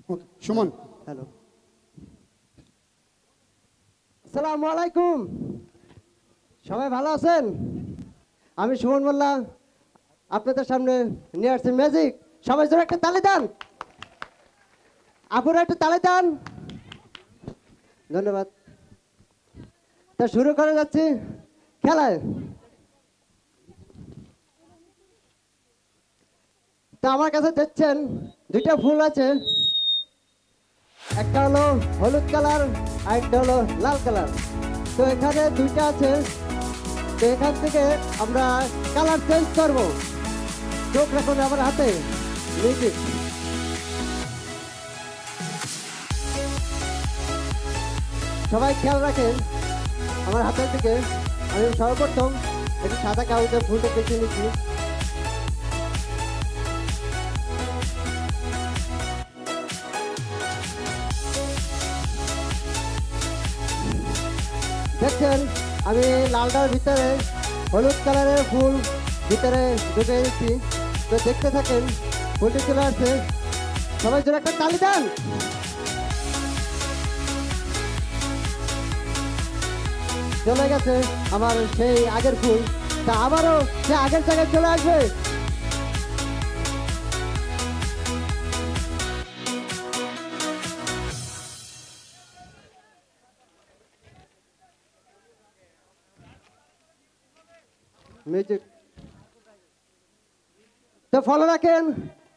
ওকে Suman. Hello, আসসালামু আলাইকুম। সবাই ভালো আছেন? আমি সুমন মোল্লা আপনাদের সামনে নিয়ে আসছি ম্যাজিক। সবাই জোরে একটা তালি দেন, আপুরা একটু তালি দেন। ধন্যবাদ। তা শুরু করে যাচ্ছি খেলায়। তা আমার কাছে দেখছেন দুইটা ফুল আছে, একটা হলো হলুদ কালার আর একটা হলো লাল কালার। তো এখানে দুইটা আছে, তো এখান থেকে আমরা কালার চেঞ্জ করব। চোখ রাখুন আমার হাতে, মিউজিক। সবাই খেয়াল রাখেন আমার হাতের দিকে। আমি সর্বপ্রথম একটি সাদা কাগজে ফুলটা কেটে নিচ্ছি। দেখছেন আমি লালটার ভিতরে হলুদ কালারের ফুল ভিতরে ঢুকে দিচ্ছি। তো দেখতে থাকেন, ফুলটি চলে আসছে। সবাই জোরে একটা তালি দেন। চলে গেছে আমার সেই আগের ফুল। তা আবারও সে আগের জায়গায় চলে আসবে। মিউজিক। তো ফলো রাখেন,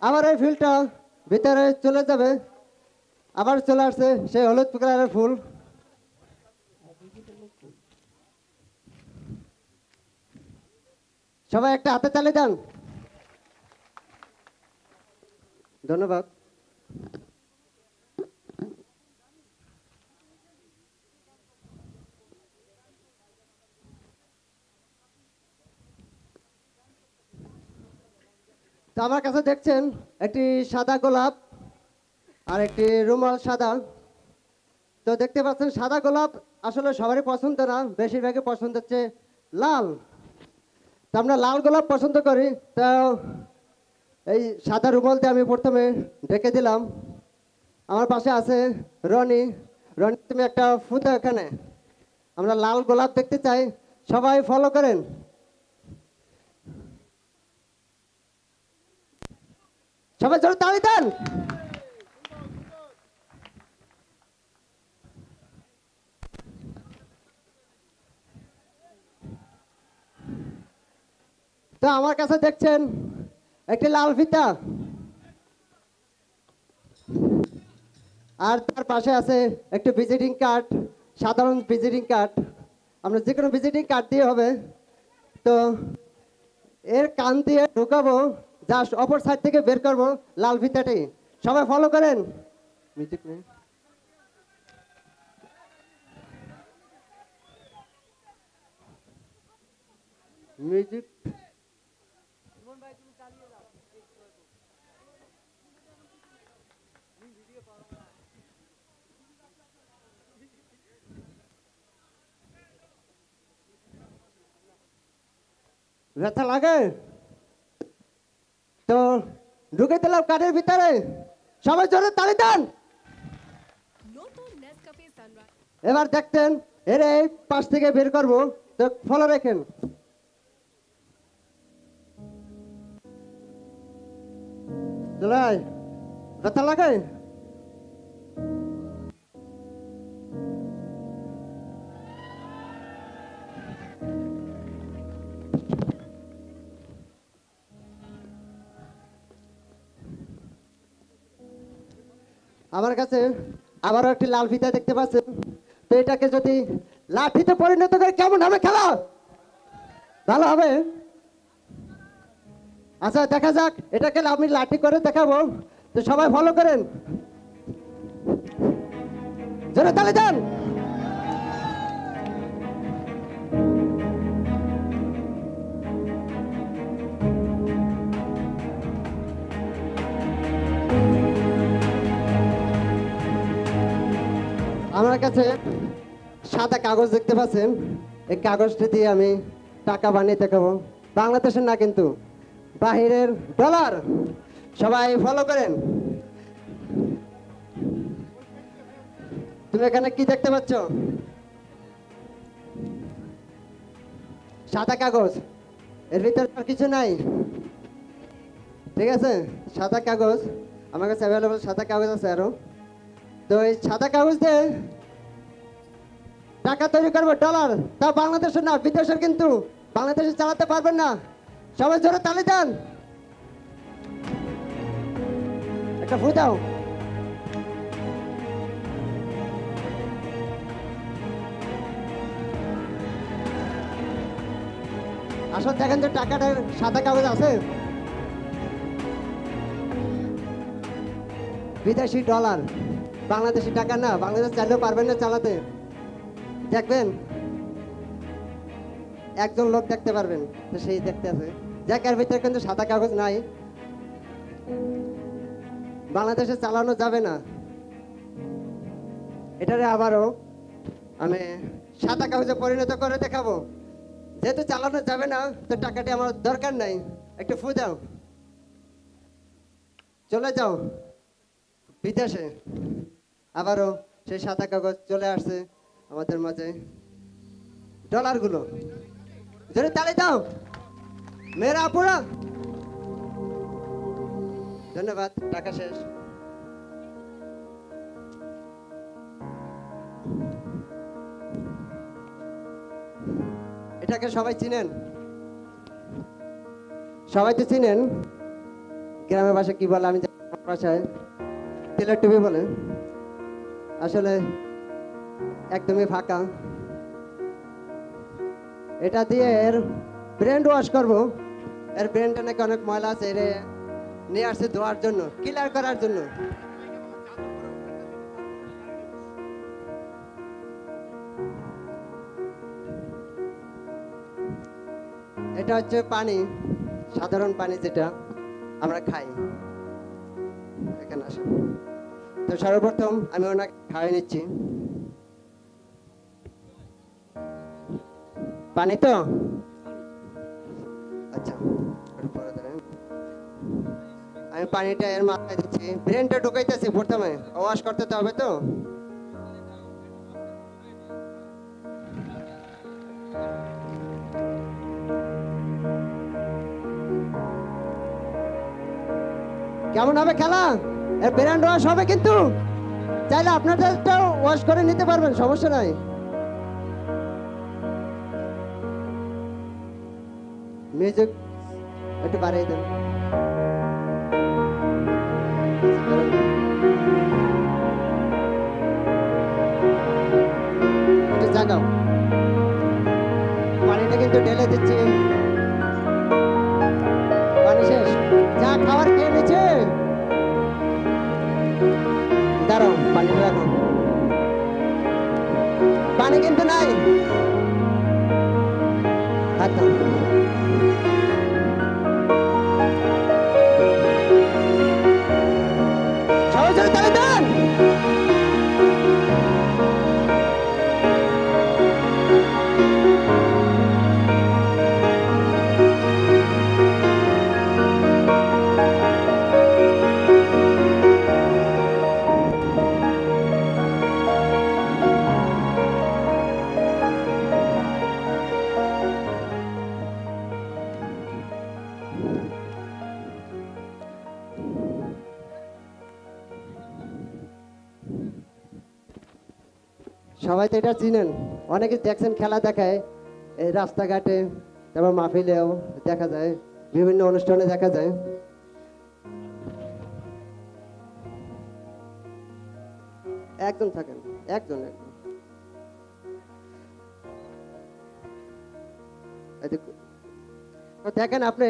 আবার এই ফুলটা ভিতরে চলে যাবে। আবার চলে আসছে সেই হলুদ কালারের ফুল। সবাই একটা হাতে তালি দেন। ধন্যবাদ। তো আমার কাছে দেখছেন একটি সাদা গোলাপ আর একটি রুমাল সাদা। তো দেখতে পাচ্ছেন সাদা গোলাপ আসলে সবারই পছন্দ না, বেশিরভাগই পছন্দ হচ্ছে লাল। তো আমরা লাল গোলাপ পছন্দ করি। তো এই সাদা রুমাল দিয়ে আমি প্রথমে ঢেকে দিলাম। আমার পাশে আছে রনি। রনি, তুমি একটা ফুটো এখানে। আমরা লাল গোলাপ দেখতে চাই, সবাই ফলো করেন। সবাই জোরে তালি দেন। তো আমার কাছে দেখছেন একটি লাল ফিতা, আর তার পাশে আছে একটি ভিজিটিং কার্ড, সাধারণ ভিজিটিং কার্ড। আমরা যে কোনো ভিজিটিং কার্ড দিয়ে হবে। তো এর কান দিয়ে ঢুকাবো, জাস্ট অপর সাইড থেকে বের করবো লাল ফিতাটি। সবাই ফলো করেন। মিউজিক নেই। মিউজিক। ব্যথা লাগে তো ঢুকে দিলাম কাঠের ভিতরে। সবাই জোরে তালি দেন। এবার দেখতেন এর এই পাশ থেকে বের করবো, তো ফলো রাখেন। ব্যথা লাগে? আমার কাছে আবারও একটি লাল ফিতা দেখতে পাচ্ছেন। তো এটাকে যদি লাঠিতে পরিণত করে কেমন হবে খেলা? ভালো হবে। আচ্ছা দেখা যাক, এটাকে আমি লাঠি করে দেখাবো। তো সবাই ফলো করেন, জোরে তালি দেন। আমার কাছে সাদা কাগজ দেখতে পাচ্ছেন। এই কাগজটি দিয়ে আমি টাকা বানিয়ে দেখাবো। বাংলাদেশের না কিন্তু, বাহিরের ডলার। সবাই ফলো করেন। তুমি এখানে কি দেখতে পাচ্ছ? সাদা কাগজ, এর ভিতরে আর কিছু নাই। ঠিক আছে, সাদা কাগজ আমার কাছে অ্যাভেলেবল, সাদা কাগজ আছে আরো। তো এই সাদা কাগজ দিয়ে টাকা তৈরি করবো, ডলার। তা বাংলাদেশের না, বিদেশের, কিন্তু বাংলাদেশে চালাতে পারবেন না। সবাই জোরে তালি দেন, একটা ফু দাও। আসলে দেখেন যে টাকাটার সাদা কাগজ আছে, বিদেশি ডলার, বাংলাদেশি টাকা না। বাংলাদেশ চাইলেও পারবেন না চালাতে। দেখবেন একজন লোক দেখতে পারবেন, তো সেই দেখতে আছে। এর ভিতরে কিন্তু সাদা কাগজ নাই, বাংলাদেশে চালানো যাবে না। এটারে আবারও আমি সাদা কাগজে পরিণত করে দেখাবো। যেহেতু চালানো যাবে না, তো টাকাটি আমার দরকার নাই। একটু ফু দাও, চলে যাও বিদেশে। আবারও সেই সাদা কাগজ চলে আসছে আমাদের মাঝে, ডলারগুলো। জোরে তালি দাও মেয়েরা, আপুরা। ধন্যবাদ, টাকা শেষ। এটাকে সবাই চিনেন, সবাই তো চিনেন। গ্রামের ভাষা কি বলে আমি ভাষায় তেলের টুপি বলে। আসলে একদমই ফাঁকা। এটা দিয়ে এর ব্রেন ওয়াশ করবো। এর ব্রেনটা নাকি অনেক ময়লা আছে, এর নিয়ে আসছে ধোয়ার জন্য, ক্লিয়ার করার জন্য। এটা হচ্ছে পানি, সাধারণ পানি যেটা আমরা খাই। এখানে আসেন। তো সর্বপ্রথম আমি ওনাকে খাইয়ে নিচ্ছি পানি। তো আচ্ছা, আমি পানিটা এর মাথায় দিচ্ছি, ব্রেনটা ঢুকাইতেছি। প্রথমে ওয়াশ করতে তো হবে। তো কেমন হবে খেলা? এর ব্রেন ওয়াশ হবে, কিন্তু চাইলে আপনাদেরটাও ওয়াশ করে নিতে পারবেন, সমস্যা নাই। মিউজিক একটু বাড়িয়ে দেন। একটু জাগাও, পানিটা কিন্তু ঢেলে দিচ্ছি। পানি শেষ, যা খাবার খেয়ে নিচ্ছে। দাঁড়াও, পানিটা রাখো। পানি কিন্তু নাই, হাত দাও। সবাই জোরে তালি দেন। সবাই তো এটা চিনেন, অনেকে দেখছেন, খেলা দেখায় এই রাস্তাঘাটে, তারপর মাহফিলেও দেখা যায়, বিভিন্ন অনুষ্ঠানে দেখা যায়। একজন থাকেন, একজন একজন। দেখেন আপনি,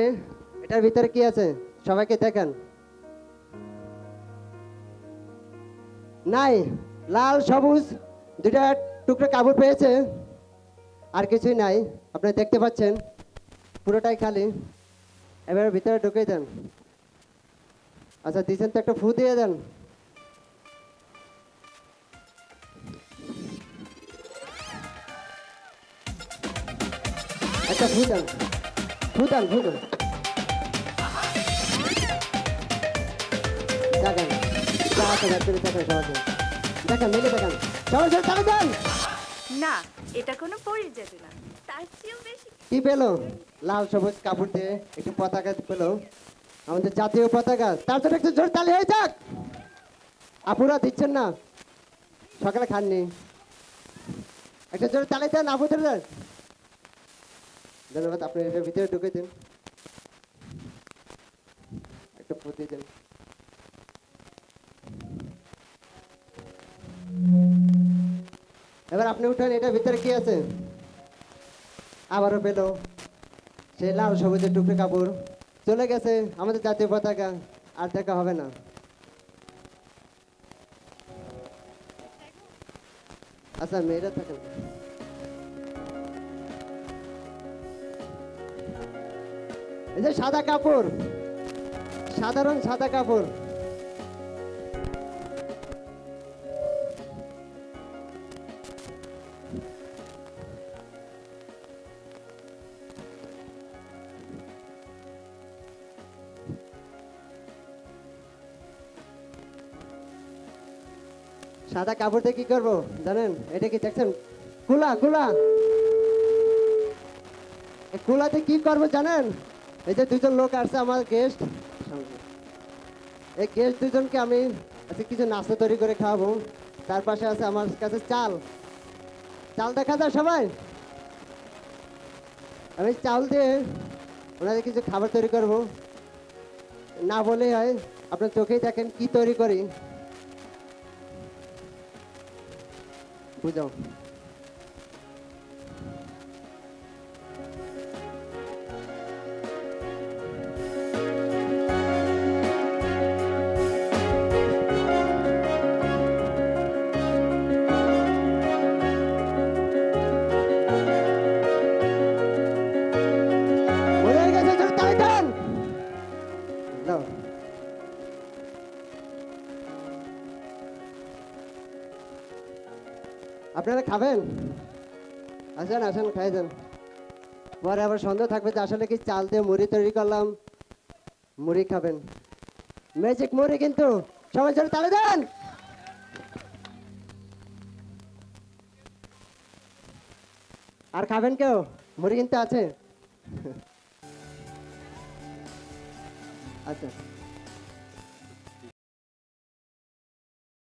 এটার ভিতরে কি আছে সবাইকে দেখেন। নাই, লাল সবুজ দুটা টুকরো কাপড় পেয়েছে, আর কিছুই নাই। আপনি দেখতে পাচ্ছেন পুরোটাই খালি। এবার ভিতরে ঢুকে দেন। আচ্ছা দিয়েছেন তো, একটা ফু দিয়ে দেন। একটা ফু দেন, ফু দেন, ফু দেন। দেখেন, দেখেন দেখে দেখেন সবাই জোরে তালি দেন। না, এটা কোনো পরীর জাদু না, তার চেয়েও বেশি। কি পেলো? লাল সবুজ কাপড় দিয়ে একটি পতাকা পেলো, আমাদের জাতীয় পতাকা। তার জন্য একটু জোরে তালি হয়ে যাক। আপুরা দিচ্ছেন না, সকালে খাননি, একটা জোরে তালি দেন আপুদের। ধন্যবাদ, আপনি এটার ভিতরে ঢুকে দিন, একটা পুঁতি দিন। এবার আপনি উঠেন, এটার ভিতরে কি আছে? আবারও পেলো সেই লাল সবুজের টুকরো কাপড়। চলে গেছে আমাদের জাতীয় পতাকা, আর দেখা হবে না। আচ্ছা মেয়েরা থাকেন। এই যে সাদা কাপড়, সাধারণ সাদা কাপড়, সাদা কাপড় দিয়ে কি করবো জানেন? এটা কি দেখছেন? কুলা, কুলা। এই কুলাতে কি করবো জানেন? এই যে দুজন লোক আসছে আমার গেস্ট, এই গেস্ট দুজনকে আমি আজকে কিছু নাস্তা তৈরি করে খাওয়াবো। তার পাশে আছে আমার কাছে চাল, চাল দেখা যায় সবাই। আমি চাল দিয়ে ওনাদের কিছু খাবার তৈরি করব, না বলেই হয়, আপনার চোখেই দেখেন কি তৈরি করি, বুঝাও। বোঝা গেছে? জোরে তালি দেন। নাও। আপনারা খাবেন? আসেন আসেন, খাই যান। পরে আবার সন্দেহ থাকবে যে আসলে কি চাল দিয়ে মুড়ি তৈরি করলাম, মুড়ি খাবেন। ম্যাজিক মুড়ি কিন্তু, সবাই জোরে তালি দেন। আর খাবেন কেউ? মুড়ি কিন্তু আছে। আচ্ছা।